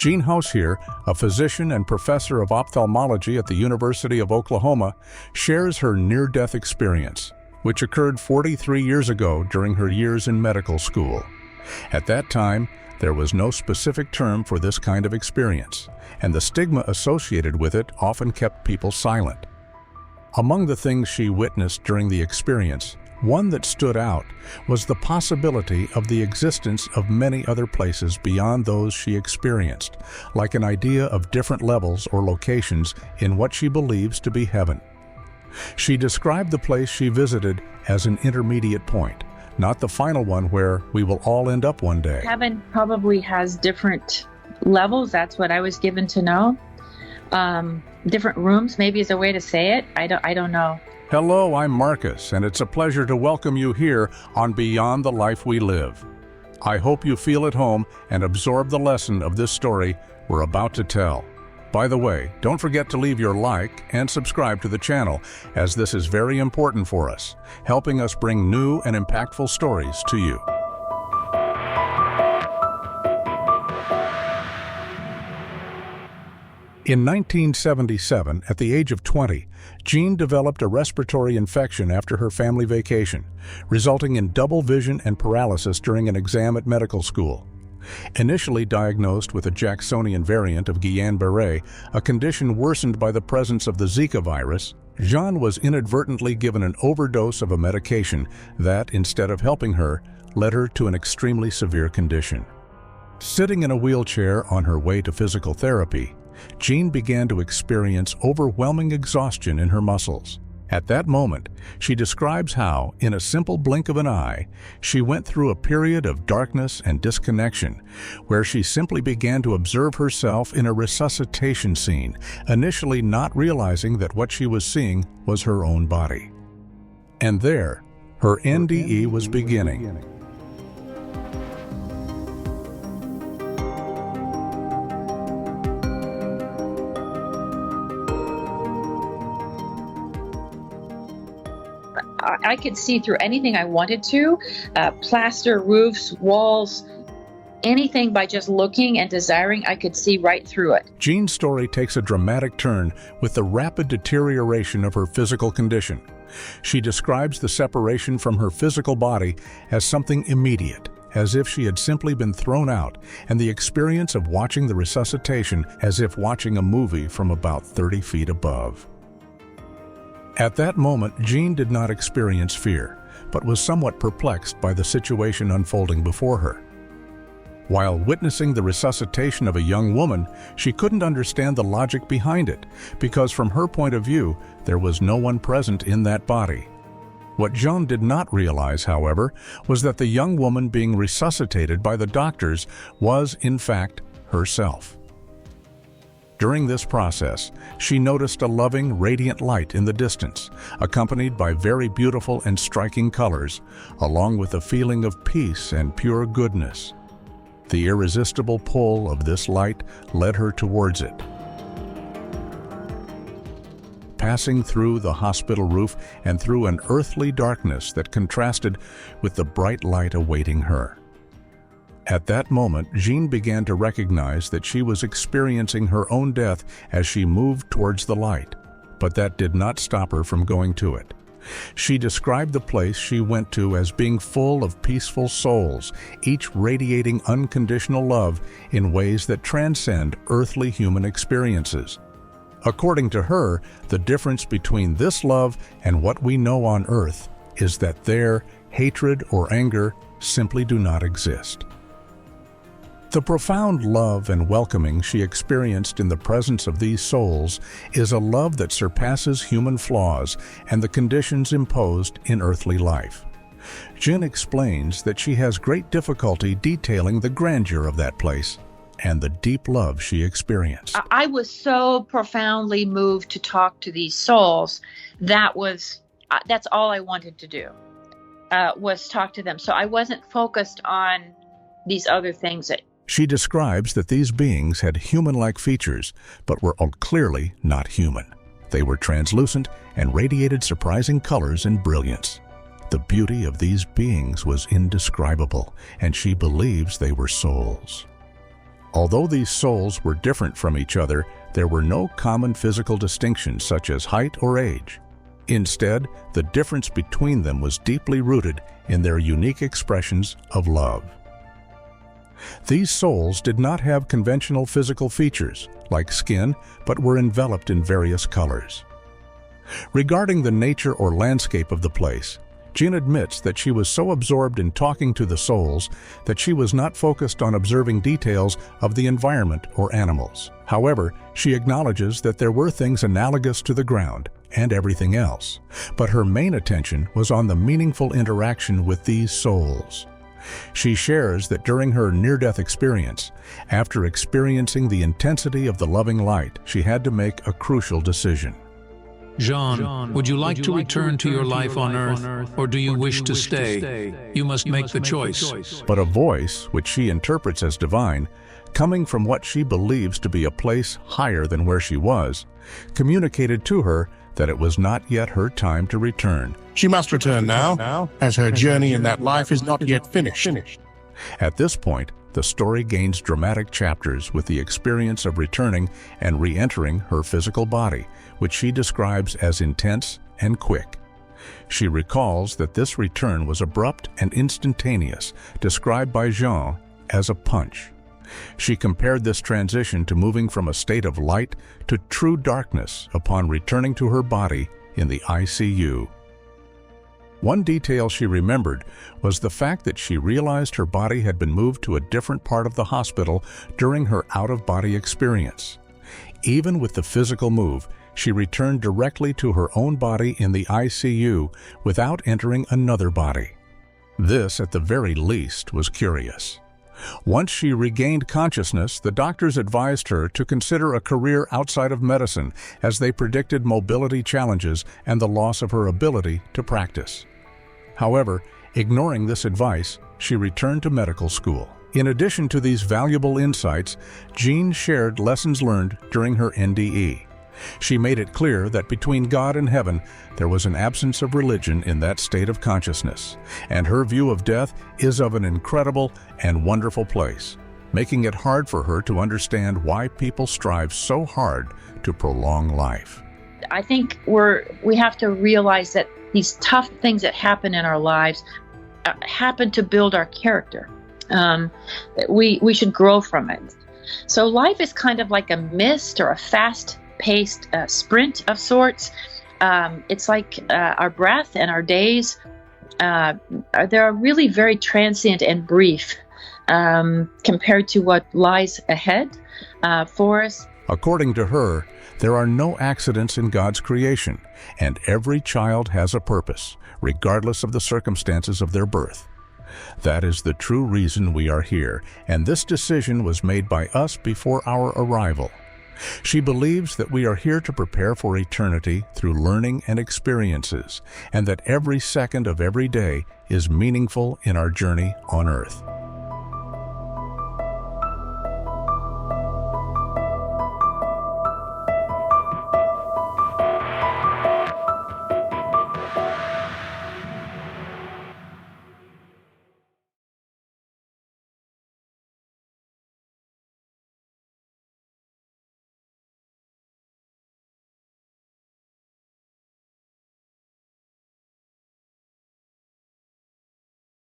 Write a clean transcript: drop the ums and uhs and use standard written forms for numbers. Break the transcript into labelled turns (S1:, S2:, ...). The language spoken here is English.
S1: Jean Hausheer, a physician and professor of ophthalmology at the University of Oklahoma, shares her near-death experience, which occurred 43 years ago during her years in medical school. At that time, there was no specific term for this kind of experience, and the stigma associated with it often kept people silent. Among the things she witnessed during the experience, one that stood out was the possibility of the existence of many other places beyond those she experienced, like an idea of different levels or locations in what she believes to be heaven. She described the place she visited as an intermediate point, not the final one where we will all end up one day.
S2: Heaven probably has different levels. That's what I was given to know. Different rooms, maybe is a way to say it. I don't know.
S1: Hello, I'm Marcus, and it's a pleasure to welcome you here on Beyond the Life We Live. I hope you feel at home and absorb the lesson of this story we're about to tell. By the way, don't forget to leave your like and subscribe to the channel, as this is very important for us, helping us bring new and impactful stories to you. In 1977, at the age of 20, Jean developed a respiratory infection after her family vacation, resulting in double vision and paralysis during an exam at medical school. Initially diagnosed with a Jacksonian variant of Guillain-Barré, a condition worsened by the presence of the Zika virus, Jean was inadvertently given an overdose of a medication that, instead of helping her, led her to an extremely severe condition. Sitting in a wheelchair on her way to physical therapy, Jean began to experience overwhelming exhaustion in her muscles. At that moment, she describes how, in a simple blink of an eye, she went through a period of darkness and disconnection, where she simply began to observe herself in a resuscitation scene, initially not realizing that what she was seeing was her own body. And there, her NDE was beginning.
S2: I could see through anything I wanted to, plaster, roofs, walls, anything. By just looking and desiring, I could see right through it.
S1: Jean's story takes a dramatic turn with the rapid deterioration of her physical condition. She describes the separation from her physical body as something immediate, as if she had simply been thrown out, and the experience of watching the resuscitation as if watching a movie from about 30 feet above. At that moment, Jean did not experience fear, but was somewhat perplexed by the situation unfolding before her. While witnessing the resuscitation of a young woman, she couldn't understand the logic behind it, because from her point of view, there was no one present in that body. What Jean did not realize, however, was that the young woman being resuscitated by the doctors was, in fact, herself. During this process, she noticed a loving, radiant light in the distance, accompanied by very beautiful and striking colors, along with a feeling of peace and pure goodness. The irresistible pull of this light led her towards it. Passing through the hospital roof and through an earthly darkness that contrasted with the bright light awaiting her. At that moment, Jean began to recognize that she was experiencing her own death as she moved towards the light, but that did not stop her from going to it. She described the place she went to as being full of peaceful souls, each radiating unconditional love in ways that transcend earthly human experiences. According to her, the difference between this love and what we know on earth is that there, hatred or anger simply do not exist. The profound love and welcoming she experienced in the presence of these souls is a love that surpasses human flaws and the conditions imposed in earthly life. Jean explains that she has great difficulty detailing the grandeur of that place and the deep love she experienced.
S2: I was so profoundly moved to talk to these souls. That's all I wanted to do, was talk to them. So I wasn't focused on these other things that
S1: She describes that these beings had human-like features, but were clearly not human. They were translucent and radiated surprising colors and brilliance. The beauty of these beings was indescribable, and she believes they were souls. Although these souls were different from each other, there were no common physical distinctions such as height or age. Instead, the difference between them was deeply rooted in their unique expressions of love. These souls did not have conventional physical features, like skin, but were enveloped in various colors. Regarding the nature or landscape of the place, Jean admits that she was so absorbed in talking to the souls that she was not focused on observing details of the environment or animals. However, she acknowledges that there were things analogous to the ground and everything else, but her main attention was on the meaningful interaction with these souls. She shares that during her near-death experience, after experiencing the intensity of the loving light, she had to make a crucial decision.
S3: Jean, would you like to return to your life on Earth, or do you wish to stay? You must make the choice.
S1: But a voice, which she interprets as divine, coming from what she believes to be a place higher than where she was, communicated to her that it was not yet her time to return.
S4: She must return now, as her journey in that life is not yet finished.
S1: At this point, the story gains dramatic chapters with the experience of returning and re-entering her physical body, which she describes as intense and quick. She recalls that this return was abrupt and instantaneous, described by Jean as a punch. She compared this transition to moving from a state of light to true darkness upon returning to her body in the ICU. One detail she remembered was the fact that she realized her body had been moved to a different part of the hospital during her out-of-body experience. Even with the physical move, she returned directly to her own body in the ICU without entering another body. This, at the very least, was curious. Once she regained consciousness, the doctors advised her to consider a career outside of medicine, as they predicted mobility challenges and the loss of her ability to practice. However, ignoring this advice, she returned to medical school. In addition to these valuable insights, Jean shared lessons learned during her NDE. She made it clear that between God and heaven, there was an absence of religion in that state of consciousness, and her view of death is of an incredible and wonderful place, making it hard for her to understand why people strive so hard to prolong life.
S2: I think we have to realize that these tough things that happen in our lives happen to build our character. We should grow from it. So life is kind of like a mist or a fast-paced sprint of sorts. It's like our breath and our days. They're really very transient and brief compared to what lies ahead for us.
S1: According to her, there are no accidents in God's creation, and every child has a purpose, regardless of the circumstances of their birth. That is the true reason we are here, and this decision was made by us before our arrival. She believes that we are here to prepare for eternity through learning and experiences, and that every second of every day is meaningful in our journey on Earth.